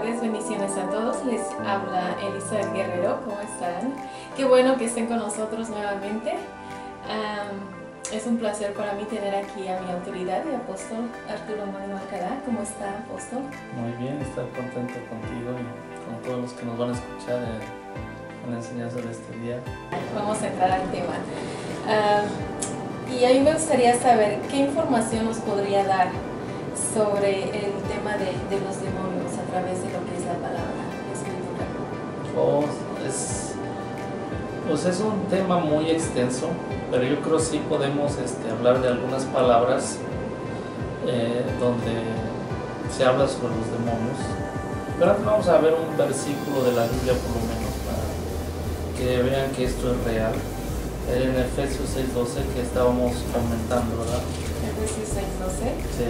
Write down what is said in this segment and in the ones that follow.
tardes, bendiciones a todos. Les habla Elizabeth Guerrero, ¿cómo están? Qué bueno que estén con nosotros nuevamente. Es un placer para mí tener aquí a mi autoridad, el apóstol Arturo Manuel Alcalá. ¿Cómo está, apóstol? Muy bien, estar contento contigo y con todos los que nos van a escuchar en la enseñanza de este día. Vamos a entrar al tema. Y a mí me gustaría saber qué información nos podría dar sobre el tema de los demonios a través de lo que es la palabra escritura. Pues es un tema muy extenso, pero yo creo sí podemos hablar de algunas palabras donde se habla sobre los demonios. Pero antes vamos a ver un versículo de la Biblia por lo menos para que vean que esto es real. En Efesios 6:12 que estábamos comentando, ¿verdad? Efesios 6:12. Sí.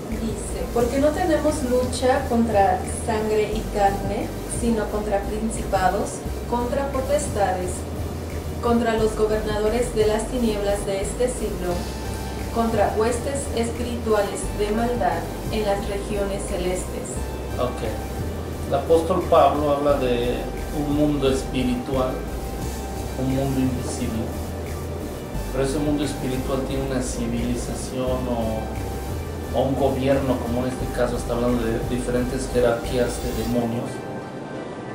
Dice, porque no tenemos lucha contra sangre y carne, sino contra principados, contra potestades, contra los gobernadores de las tinieblas de este siglo, contra huestes espirituales de maldad en las regiones celestes. Ok. El apóstol Pablo habla de un mundo espiritual, un mundo invisible, pero ese mundo espiritual tiene una civilización o un gobierno, como en este caso está hablando de diferentes jerarquías de demonios.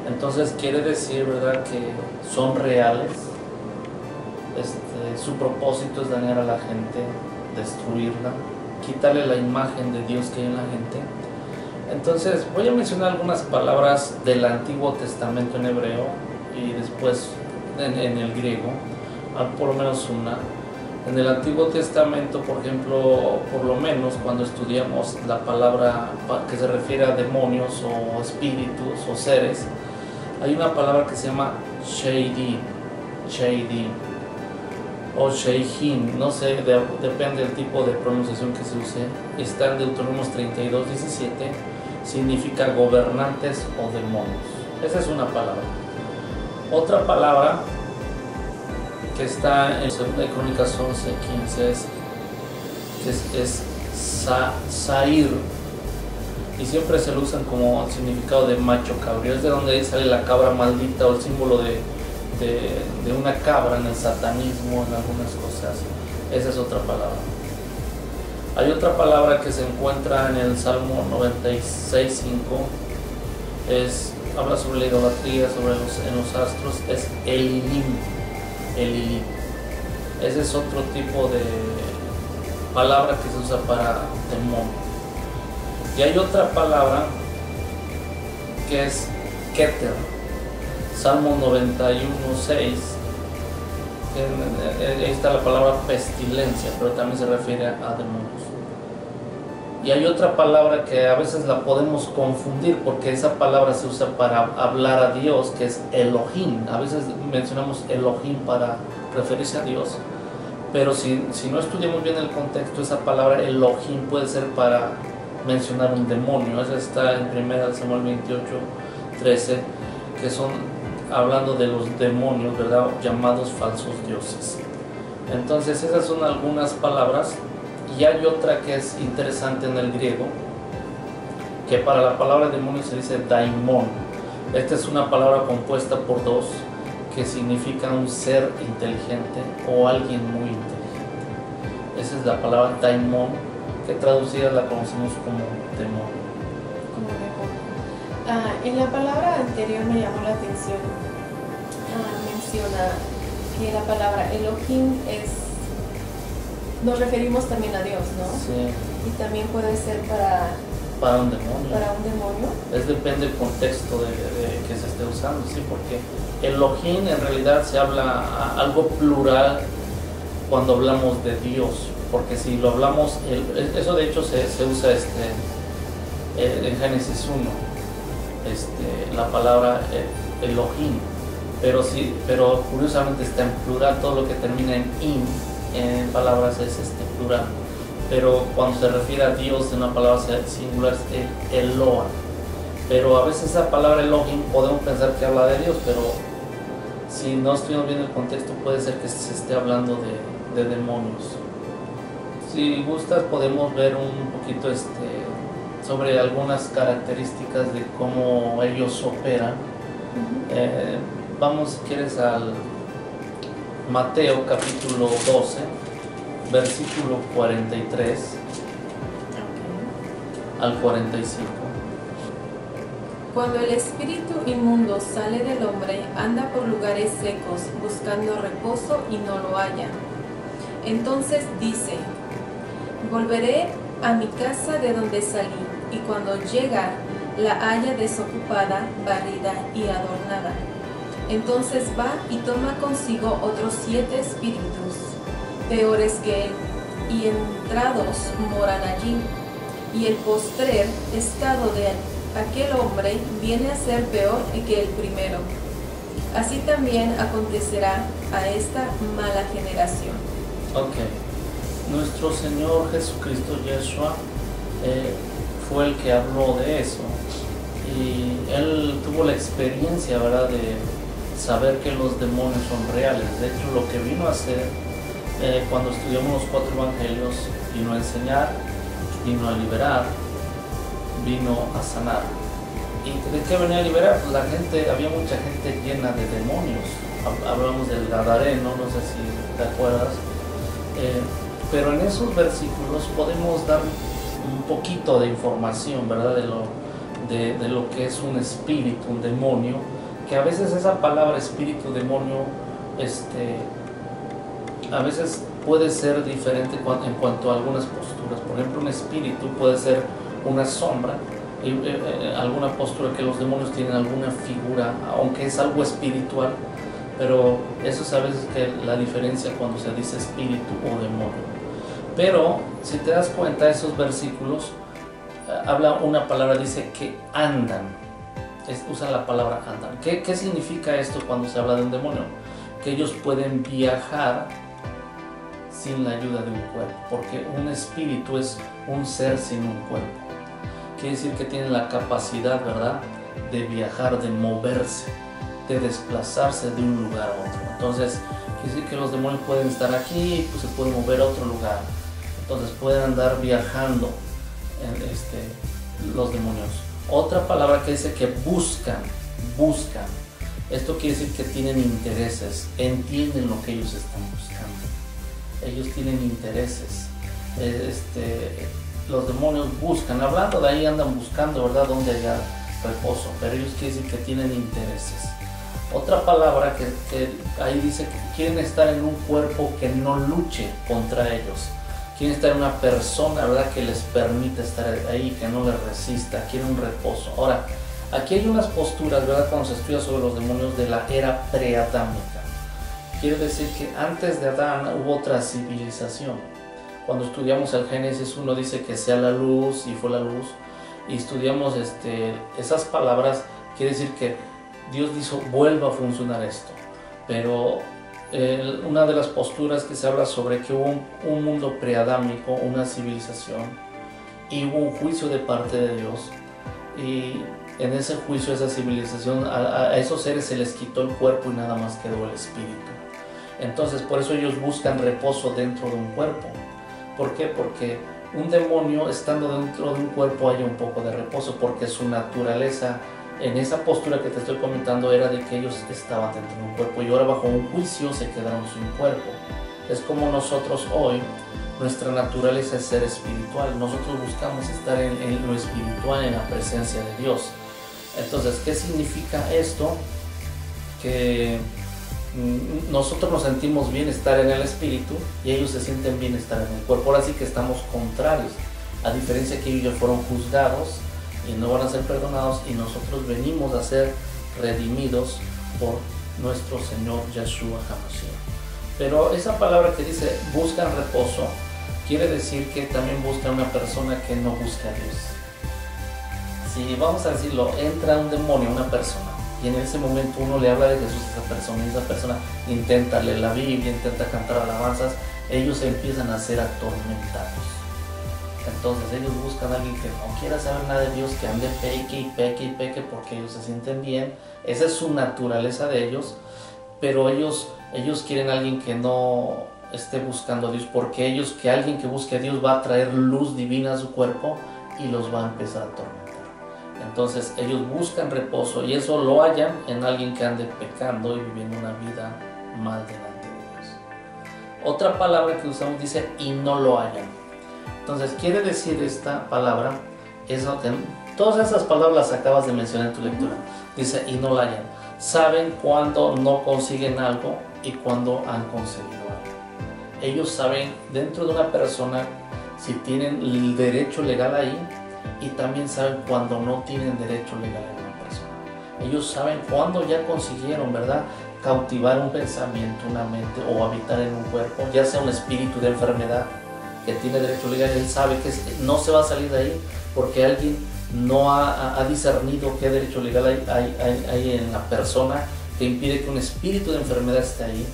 Entonces quiere decir, ¿verdad?, que son reales. Su propósito es dañar a la gente, destruirla, quitarle la imagen de Dios que hay en la gente. Entonces voy a mencionar algunas palabras del Antiguo Testamento en hebreo y después en el griego, por lo menos una. En el Antiguo Testamento, por ejemplo, por lo menos cuando estudiamos la palabra que se refiere a demonios o espíritus o seres, hay una palabra que se llama Sheidim o Sheijim, no sé, depende del tipo de pronunciación que se use. Está en Deuteronomio 32:17, significa gobernantes o demonios. Esa es una palabra. Otra palabra que está en 2 Crónicas 11:15 es Sair, y siempre se lo usan como significado de macho cabrío. Es de donde sale la cabra maldita o el símbolo de una cabra en el satanismo, en algunas cosas. Esa es otra palabra. Hay otra palabra que se encuentra en el Salmo 96:5, habla sobre la idolatría, en los astros, es Elilim. Ese es otro tipo de palabra que se usa para demonio. Y hay otra palabra que es Keter, Salmo 91:6. Ahí está la palabra pestilencia, pero también se refiere a demonios. Y hay otra palabra que a veces la podemos confundir porque esa palabra se usa para hablar a Dios, que es Elohim. A veces mencionamos Elohim para referirse a Dios, pero si no estudiamos bien el contexto, esa palabra Elohim puede ser para mencionar un demonio. Esa está en 1 Samuel 28:13, que son hablando de los demonios, ¿verdad?, llamados falsos dioses. Entonces esas son algunas palabras. Y hay otra que es interesante en el griego, que para la palabra demonio se dice daimon. Esta es una palabra compuesta por dos, que significa un ser inteligente o alguien muy inteligente. Esa es la palabra daimon, que traducida la conocemos como demonio. En la palabra anterior me llamó la atención, menciona que la palabra Elohim nos referimos también a Dios, ¿no? Sí. Y también puede ser para un demonio. Para un demonio. Depende del contexto de que se esté usando, sí, porque Elohim en realidad se habla algo plural cuando hablamos de Dios, porque si lo hablamos, eso de hecho se usa en Génesis 1, la palabra Elohim, pero curiosamente está en plural. Todo lo que termina en en palabras es plural, pero cuando se refiere a Dios en una palabra singular es Eloah. Pero a veces esa palabra Elohim podemos pensar que habla de Dios, pero si no estudiamos bien el contexto puede ser que se esté hablando de demonios. Si gustas podemos ver un poquito sobre algunas características de cómo ellos operan. Vamos, si quieres, al Mateo capítulo 12, versículo 43 al 45. Cuando el espíritu inmundo sale del hombre, anda por lugares secos, buscando reposo y no lo halla. Entonces dice: volveré a mi casa de donde salí, y cuando llega, la halla desocupada, barrida y adornada. Entonces va y toma consigo otros 7 espíritus, peores que él, y entrados moran allí. Y el postrer estado de aquel hombre viene a ser peor que el primero. Así también acontecerá a esta mala generación. Ok, nuestro Señor Jesucristo, Yeshua, fue el que habló de eso, y Él tuvo la experiencia, ¿verdad?, de saber que los demonios son reales. De hecho, lo que vino a hacer, cuando estudiamos los 4 evangelios, vino a enseñar, vino a liberar, vino a sanar. ¿Y de qué venía a liberar? Pues la gente, había mucha gente llena de demonios. Hablamos del Gadareno, no sé si te acuerdas. Pero en esos versículos podemos dar un poquito de información, ¿verdad?, de lo que es un espíritu, un demonio, que a veces esa palabra espíritu, demonio, a veces puede ser diferente en cuanto a algunas posturas. Por ejemplo, un espíritu puede ser una sombra, alguna postura, que los demonios tienen alguna figura, aunque es algo espiritual, pero eso es a veces que la diferencia cuando se dice espíritu o demonio. Pero si te das cuenta, esos versículos habla una palabra, dice que andan, usa la palabra andan. ¿Qué significa esto cuando se habla de un demonio? Que ellos pueden viajar sin la ayuda de un cuerpo, porque un espíritu es un ser sin un cuerpo. Quiere decir que tienen la capacidad, ¿verdad?, de viajar, de moverse, de desplazarse de un lugar a otro. Entonces, quiere decir que los demonios pueden estar aquí y pues se pueden mover a otro lugar. Entonces pueden andar viajando los demonios. Otra palabra que dice que buscan. Esto quiere decir que tienen intereses, entienden lo que ellos están buscando. Ellos tienen intereses. Los demonios buscan, hablando de ahí, andan buscando, ¿verdad?, dónde hallar reposo, pero ellos quieren decir que tienen intereses. Otra palabra que ahí dice que quieren estar en un cuerpo que no luche contra ellos. Quieren estar en una persona, ¿verdad?, que les permita estar ahí, que no les resista, quieren un reposo. Ahora, aquí hay unas posturas, ¿verdad?, cuando se estudia sobre los demonios de la era preadámica. Quiere decir que antes de Adán hubo otra civilización. Cuando estudiamos el Génesis 1 dice que sea la luz, y fue la luz, y estudiamos esas palabras, quiere decir que Dios dijo, vuelva a funcionar esto. Pero una de las posturas que se habla sobre que hubo un mundo preadámico, una civilización, y hubo un juicio de parte de Dios, y en ese juicio, esa civilización, a esos seres se les quitó el cuerpo y nada más quedó el espíritu. Entonces, por eso ellos buscan reposo dentro de un cuerpo. ¿Por qué? Porque un demonio, estando dentro de un cuerpo, haya un poco de reposo, porque su naturaleza, en esa postura que te estoy comentando, era de que ellos estaban dentro de un cuerpo y ahora bajo un juicio se quedaron sin cuerpo. Es como nosotros hoy, nuestra naturaleza es ser espiritual. Nosotros buscamos estar en lo espiritual, en la presencia de Dios. Entonces, ¿qué significa esto? Que nosotros nos sentimos bien estar en el espíritu y ellos se sienten bien estar en el cuerpo. Ahora sí que estamos contrarios, a diferencia que ellos ya fueron juzgados y no van a ser perdonados, y nosotros venimos a ser redimidos por nuestro Señor Yeshua HaMashiach. Pero esa palabra que dice buscan reposo quiere decir que también busca una persona que no busca a Dios. Si vamos a decirlo, entra un demonio a una persona y en ese momento uno le habla de Jesús a esa persona, y esa persona intenta leer la Biblia, intenta cantar alabanzas, ellos empiezan a ser atormentados. Entonces ellos buscan a alguien que no quiera saber nada de Dios, que ande peque porque ellos se sienten bien. Esa es su naturaleza de ellos, pero ellos quieren a alguien que no esté buscando a Dios, porque que alguien que busque a Dios va a traer luz divina a su cuerpo y los va a empezar a atormentar. Entonces ellos buscan reposo y eso lo hallan en alguien que ande pecando y viviendo una vida mal delante de Dios. Otra palabra que usamos dice y no lo hallan. Entonces quiere decir esta palabra, eso que todas esas palabras las acabas de mencionar en tu lectura. Dice y no lo hallan. Saben cuando no consiguen algo y cuando han conseguido algo. Ellos saben dentro de una persona si tienen el derecho legal ahí, y también saben cuando no tienen derecho legal en una persona. Ellos saben cuando ya consiguieron, ¿verdad?, cautivar un pensamiento, una mente, o habitar en un cuerpo, ya sea un espíritu de enfermedad que tiene derecho legal. Él sabe que no se va a salir de ahí porque alguien no ha discernido qué derecho legal hay en la persona que impide que un espíritu de enfermedad esté ahí.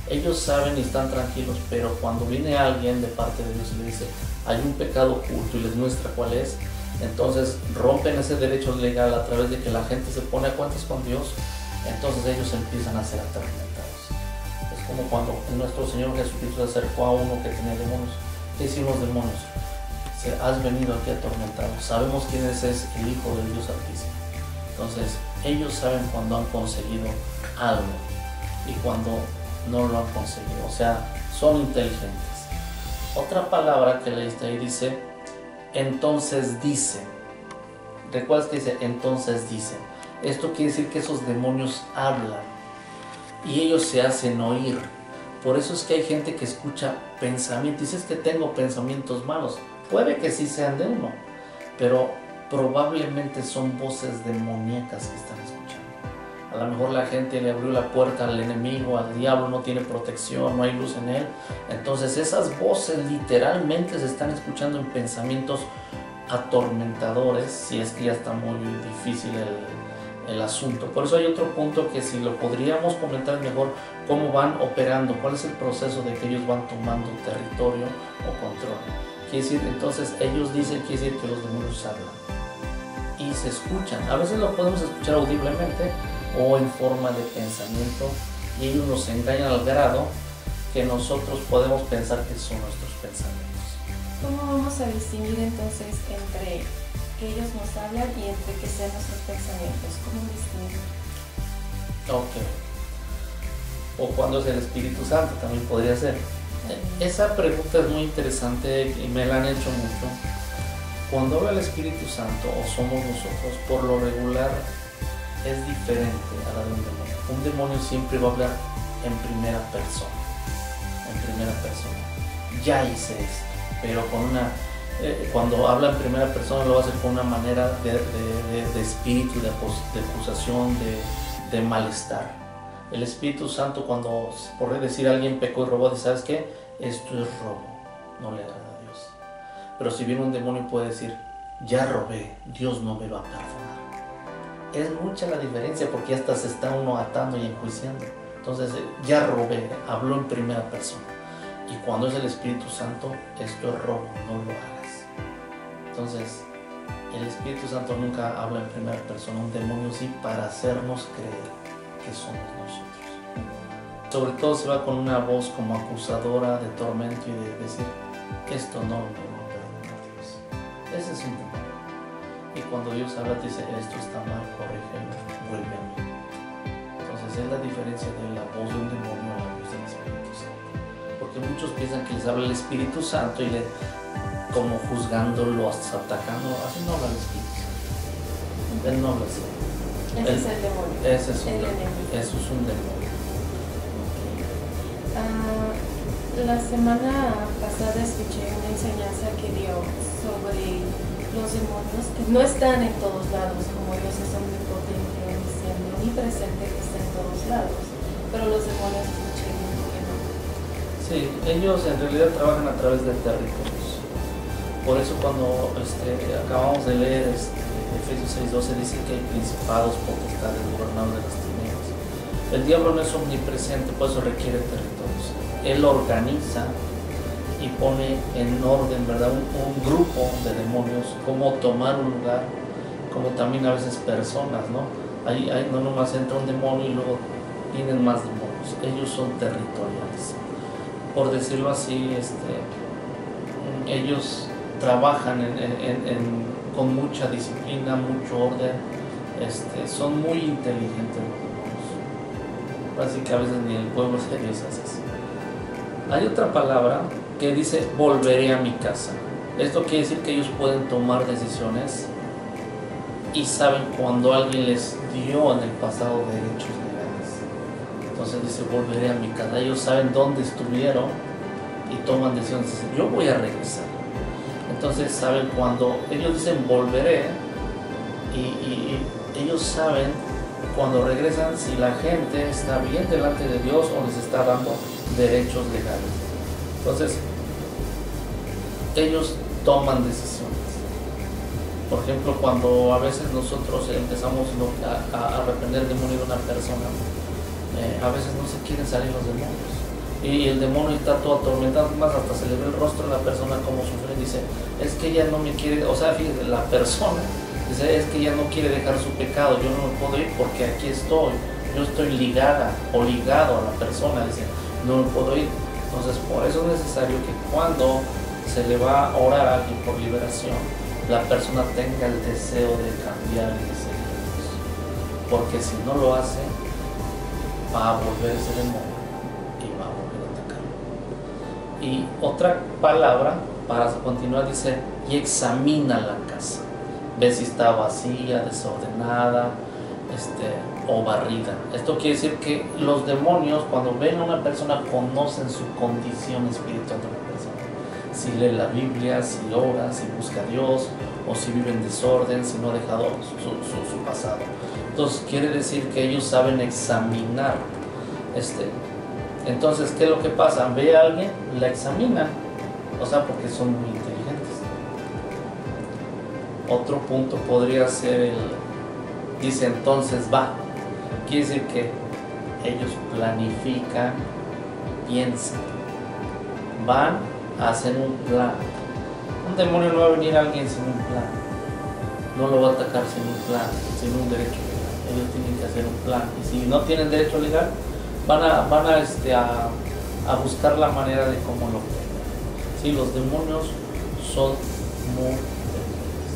Ellos saben y están tranquilos, pero cuando viene alguien de parte de Dios y le dice hay un pecado oculto y les muestra cuál es, entonces rompen ese derecho legal a través de que la gente se pone a cuentas con Dios. Entonces ellos empiezan a ser atormentados. Es como cuando nuestro Señor Jesucristo se acercó a uno que tenía demonios. ¿Qué hicieron los demonios? Dice, has venido aquí atormentado. Sabemos quién es el Hijo del Dios Altísimo. Entonces ellos saben cuando han conseguido algo y cuando no lo han conseguido. O sea, son inteligentes. Otra palabra que leíste ahí dice, entonces dicen. ¿Recuerdas que dice entonces dicen? Esto quiere decir que esos demonios hablan y ellos se hacen oír. Por eso es que hay gente que escucha pensamientos. Dices que tengo pensamientos malos. Puede que sí sean de uno, pero probablemente son voces demoníacas que están escuchando. A lo mejor la gente le abrió la puerta al enemigo, al diablo, no tiene protección, no hay luz en él. Entonces esas voces literalmente se están escuchando en pensamientos atormentadores, si es que ya está muy difícil el asunto. Por eso hay otro punto que si lo podríamos comentar mejor, cómo van operando, cuál es el proceso de que ellos van tomando territorio o control. Quiere decir, entonces ellos dicen, quiere decir que los demonios hablan y se escuchan. A veces lo podemos escuchar audiblemente o en forma de pensamiento, y ellos nos engañan al grado que nosotros podemos pensar que son nuestros pensamientos. ¿Cómo vamos a distinguir entonces entre que ellos nos hablan y entre que sean nuestros pensamientos? ¿Cómo distinguir? Ok. O cuando es el Espíritu Santo, también podría ser. Esa pregunta es muy interesante y me la han hecho mucho. Cuando habla el Espíritu Santo o somos nosotros, por lo regular es diferente a la de un demonio. Un demonio siempre va a hablar en primera persona. En primera persona. Ya hice esto, pero con una... cuando habla en primera persona lo va a hacer con una manera de espíritu, de acusación, de malestar. El Espíritu Santo, cuando por decir alguien pecó y robó, dice, ¿sabes qué? Esto es robo, no le agrada a Dios. Pero si viene un demonio puede decir, ya robé, Dios no me va a perdonar. Es mucha la diferencia porque hasta se está uno atando y enjuiciando. Entonces, ya robé, habló en primera persona. Y cuando es el Espíritu Santo, esto es robo, no lo hagas. Entonces, el Espíritu Santo nunca habla en primera persona, un demonio sí, para hacernos creer que somos nosotros. Sobre todo se va con una voz como acusadora de tormento y de decir, esto no me va a perdonar Dios. Ese es un demonio. Y cuando Dios habla, te dice, esto está mal, corrígelo, vuelve a mí. Entonces es la diferencia de la voz de un demonio a la voz del Espíritu Santo. Porque muchos piensan que les habla el Espíritu Santo y como juzgándolo, atacando, así no habla el Espíritu Santo. Él no habla así. Ese es el demonio. Ese es un demonio. Eso es un demonio. La semana pasada escuché una enseñanza que dio sobre los demonios que no están en todos lados, como Dios es omnipotente, omnisciente, omnipresente, que está en todos lados, pero los demonios escuché que no. Sí, ellos en realidad trabajan a través de territorios. Por eso cuando acabamos de leer Efesios 6:12 dice que hay principados, potestades, gobernadores de las tinieblas. El diablo no es omnipresente, por eso requiere territorios. Él organiza y pone en orden, ¿verdad?, un grupo de demonios, cómo tomar un lugar, como también a veces personas, ¿no? Ahí no nomás entra un demonio y luego vienen más demonios. Ellos son territoriales. Por decirlo así, ellos trabajan con mucha disciplina, mucho orden, son muy inteligentes los demonios. Así que a veces ni el pueblo de Dios hace eso. Hay otra palabra que dice volveré a mi casa. Esto quiere decir que ellos pueden tomar decisiones y saben cuando alguien les dio en el pasado derechos legales. Entonces dice volveré a mi casa. Ellos saben dónde estuvieron y toman decisiones. Dicen, yo voy a regresar. Entonces saben cuando ellos dicen volveré y ellos saben cuando regresan si la gente está bien delante de Dios o les está dando derechos legales. Entonces ellos toman decisiones. Por ejemplo, cuando a veces nosotros empezamos a reprender el demonio de una persona, a veces no se quieren salir los demonios y el demonio está todo atormentado, más hasta se le ve el rostro de la persona como sufre. Dice, es que ella no me quiere, o sea, fíjate, la persona dice, es que ella no quiere dejar su pecado, yo no me puedo ir porque aquí estoy, yo estoy ligada o ligado a la persona, dice, no me puedo ir. Entonces por eso es necesario que cuando se le va a orar a alguien por liberación, la persona tenga el deseo de cambiar y de ser Dios, porque si no lo hace va a volverse demonio y va a volver a atacar. Y otra palabra para continuar dice y examina la casa, ve si está vacía, desordenada, o barrida. Esto quiere decir que los demonios cuando ven a una persona conocen su condición espiritual de la persona. Si lee la Biblia, si ora, si busca a Dios, o si vive en desorden, si no ha dejado su pasado. Entonces quiere decir que ellos saben examinar. Entonces, ¿qué es lo que pasa? Ve a alguien, la examinan, o sea, porque son muy inteligentes. Otro punto podría ser dice entonces va. Quiere decir que ellos planifican, piensan, van a hacer un plan. Un demonio no va a venir a alguien sin un plan, no lo va a atacar sin un plan, sin un derecho legal. Ellos tienen que hacer un plan y si no tienen derecho legal van a buscar la manera de cómo lo obtengan. Sí, los demonios son muy inteligentes.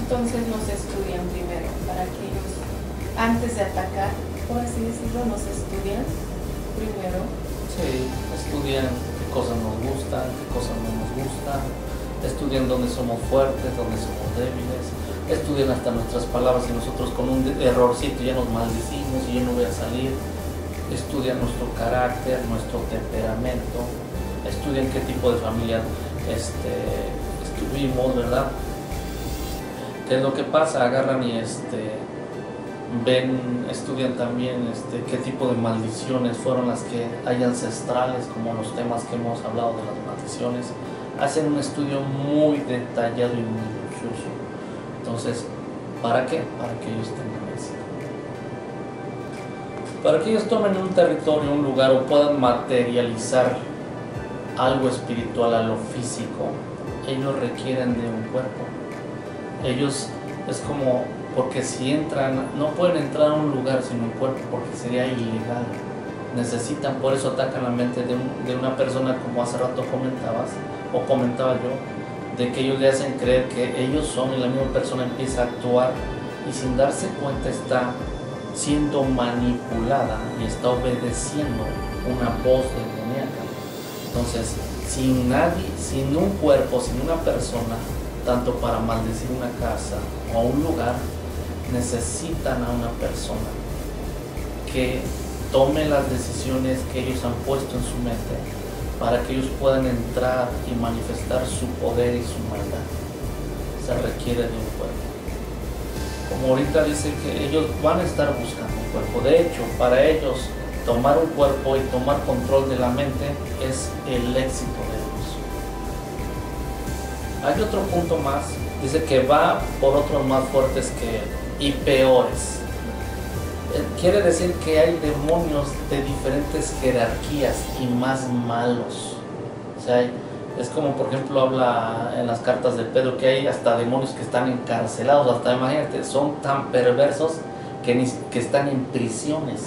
Entonces nos estudian primero para que ellos, antes de atacar, por así decirlo, nos estudian primero. Sí, estudian qué cosas nos gustan, qué cosas no nos gustan, estudian dónde somos fuertes, dónde somos débiles, estudian hasta nuestras palabras y nosotros con un errorcito ya nos maldecimos y yo no voy a salir. Estudian nuestro carácter, nuestro temperamento, estudian qué tipo de familia estuvimos, ¿verdad? ¿Qué es lo que pasa? Agarran y estudian también qué tipo de maldiciones fueron las que hay ancestrales, como los temas que hemos hablado de las maldiciones. Hacen un estudio muy detallado y muy minucioso. Entonces, ¿para qué? Para que ellos tengan éxito. Para que ellos tomen un territorio, un lugar o puedan materializar algo espiritual a lo físico, ellos requieren de un cuerpo. Ellos es como, porque si entran, no pueden entrar a un lugar sin un cuerpo porque sería ilegal. Necesitan, por eso atacan la mente de una persona, como hace rato comentabas, o comentaba yo, de que ellos le hacen creer que ellos son y la misma persona empieza a actuar y sin darse cuenta está siendo manipulada y está obedeciendo una voz demoníaca. Entonces, sin nadie, sin un cuerpo, sin una persona, tanto para maldecir una casa o un lugar, necesitan a una persona que tome las decisiones que ellos han puesto en su mente para que ellos puedan entrar y manifestar su poder y su maldad. Se requiere de un cuerpo. Como ahorita dice que ellos van a estar buscando un cuerpo. De hecho, para ellos tomar un cuerpo y tomar control de la mente es el éxito de ellos. Hay otro punto más, dice que va por otros más fuertes que él y peores. Quiere decir que hay demonios de diferentes jerarquías y más malos. O sea, es como por ejemplo habla en las cartas de Pedro que hay hasta demonios que están encarcelados, hasta imagínate, son tan perversos que están en prisiones.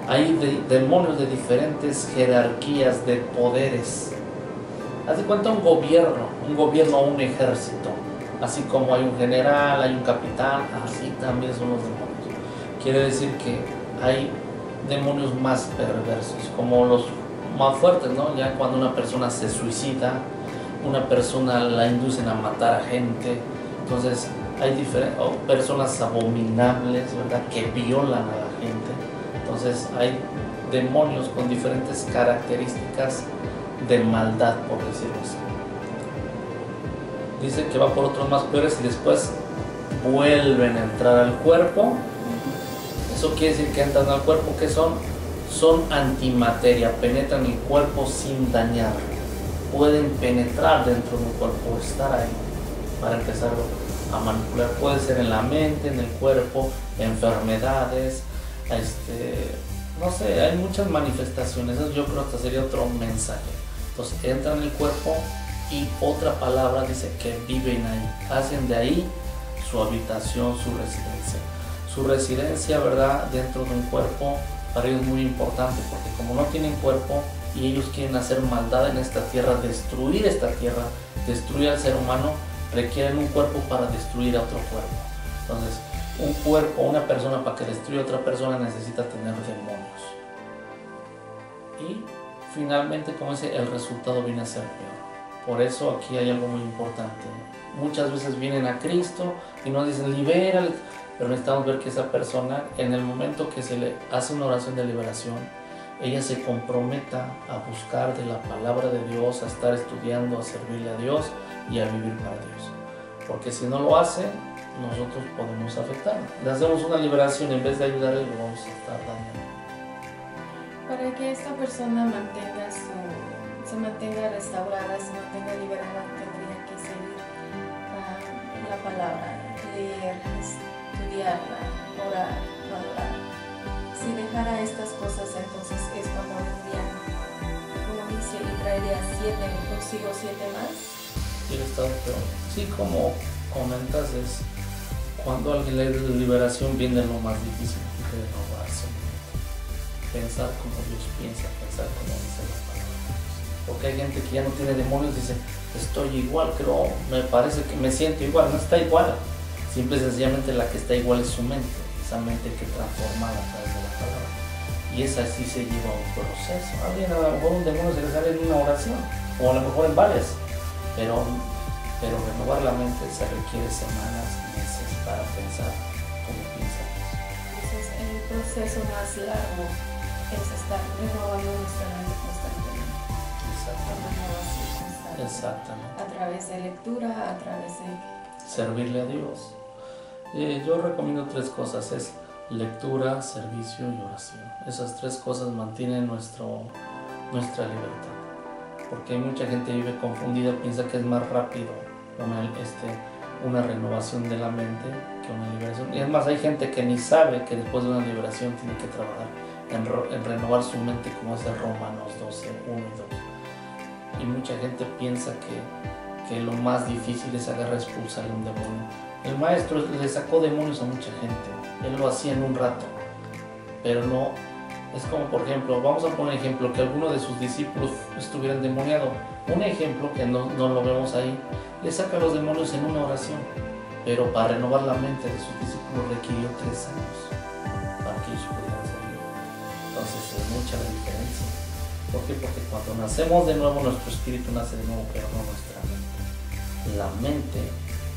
Hay demonios de diferentes jerarquías de poderes. Haz de cuenta un gobierno o un ejército. Así como hay un general, hay un capitán, así también son los demonios. Quiere decir que hay demonios más perversos, como los más fuertes, ¿no? Ya cuando una persona se suicida, una persona la inducen a matar a gente, entonces hay personas abominables, ¿verdad?, que violan a la gente. Entonces hay demonios con diferentes características de maldad, por decirlo así. Dice que va por otros más peores y después vuelven a entrar al cuerpo. Eso quiere decir que entran al cuerpo, que son antimateria, penetran el cuerpo sin dañar. Pueden penetrar dentro de un cuerpo, estar ahí para empezarlo a manipular. Puede ser en la mente, en el cuerpo, enfermedades, no sé, hay muchas manifestaciones. Eso yo creo que sería otro mensaje. Entonces entran en el cuerpo y otra palabra dice que viven ahí, hacen de ahí su habitación, su residencia. Su residencia, ¿verdad?, dentro de un cuerpo, para ellos es muy importante, porque como no tienen cuerpo y ellos quieren hacer maldad en esta tierra, destruir esta tierra, destruir al ser humano, requieren un cuerpo para destruir a otro cuerpo. Entonces, un cuerpo, una persona, para que destruya a otra persona necesita tener demonios. Y finalmente, como dice, el resultado viene a ser peor. Por eso aquí hay algo muy importante. Muchas veces vienen a Cristo y nos dicen, libérale, pero necesitamos ver que esa persona, en el momento que se le hace una oración de liberación, ella se comprometa a buscar de la palabra de Dios, a estar estudiando, a servirle a Dios y a vivir para Dios. Porque si no lo hace, nosotros podemos afectar. Le hacemos una liberación, en vez de ayudarle, lo vamos a estar dañando. Para que esta persona se mantenga restaurada, se mantenga liberada, tendría que seguir la palabra, leer, estudiarla, orar, valorar. Si dejara estas cosas, entonces es cuando un día, como dice, y traería consigo 7 más. Y el estado peor. Sí, como comentas, es cuando alguien lee de liberación, viene lo más difícil, renovarse. Pensar como Dios piensa, pensar como dice la palabra. Porque hay gente que ya no tiene demonios, dice, estoy igual, pero me parece que me siento igual. No está igual. Simple y sencillamente la que está igual es su mente. Esa mente que transforma a través de la palabra. Y esa sí se lleva un proceso. A alguien a lo mejor un demonio se le sale en una oración, o a lo mejor en varias. Pero renovar la mente se requiere semanas, meses para pensar como piensa Dios. Entonces el proceso más largo es estar renovando nuestra mente constantemente. Exactamente. Exactamente. A través de lectura, a través de servirle a Dios. Yo recomiendo 3 cosas, es lectura, servicio y oración. Esas 3 cosas mantienen nuestra libertad. Porque hay mucha gente que vive confundida, piensa que es más rápido una renovación de la mente que una liberación. Y además hay gente que ni sabe que después de una liberación tiene que trabajar en renovar su mente, como es Romanos 12, 1 y 2. Y mucha gente piensa que lo más difícil es expulsar un demonio. El maestro le sacó demonios a mucha gente, él lo hacía en un rato, pero no, es como por ejemplo, vamos a poner ejemplo, que alguno de sus discípulos estuviera endemoniado. Un ejemplo que no lo vemos ahí, le saca los demonios en una oración, pero para renovar la mente de sus discípulos requirió 3 años para que ellos pudieran servir. Entonces es mucha la diferencia. ¿Por qué? Porque cuando nacemos de nuevo, nuestro espíritu nace de nuevo, pero no nuestra mente. La mente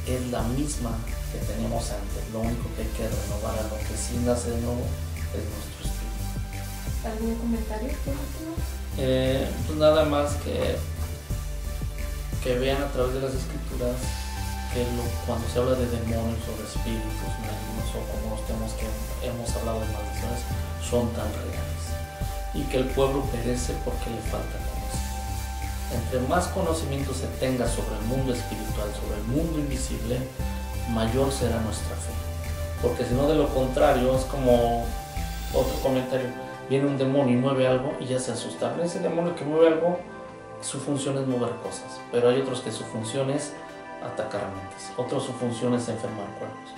es la misma que teníamos antes, lo único que hay que renovar a lo que sí nace de nuevo es nuestro espíritu. ¿Algún comentario por último? Pues nada más que vean a través de las escrituras que cuando se habla de demonios o de espíritus malignos o como los temas que hemos hablado de maldiciones son tan reales y que el pueblo perece porque le falta conocimiento. Entre más conocimiento se tenga sobre el mundo espiritual, sobre el mundo invisible, mayor será nuestra fe. Porque si no, de lo contrario, es como otro comentario, viene un demonio y mueve algo y ya se asusta. Ese demonio que mueve algo, su función es mover cosas, pero hay otros que su función es atacar mentes, otros su función es enfermar cuerpos.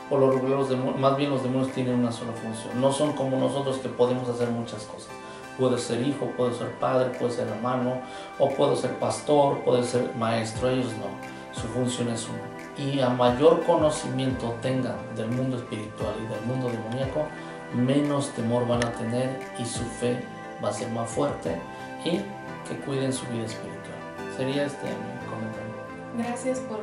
Por lo regular, más bien los demonios tienen una sola función, no son como nosotros que podemos hacer muchas cosas. Puedo ser hijo, puedo ser padre, puedo ser hermano, o puedo ser pastor, puedo ser maestro. Ellos no, su función es una. y a mayor conocimiento tengan del mundo espiritual y del mundo demoníaco, menos temor van a tener y su fe va a ser más fuerte, y que cuiden su vida espiritual. Sería mi comentario. Gracias por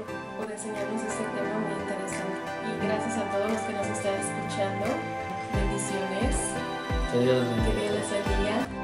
enseñarnos este tema muy interesante, y gracias a todos los que nos están escuchando. Bendiciones. Que Dios les bendiga. Que Dios les bendiga.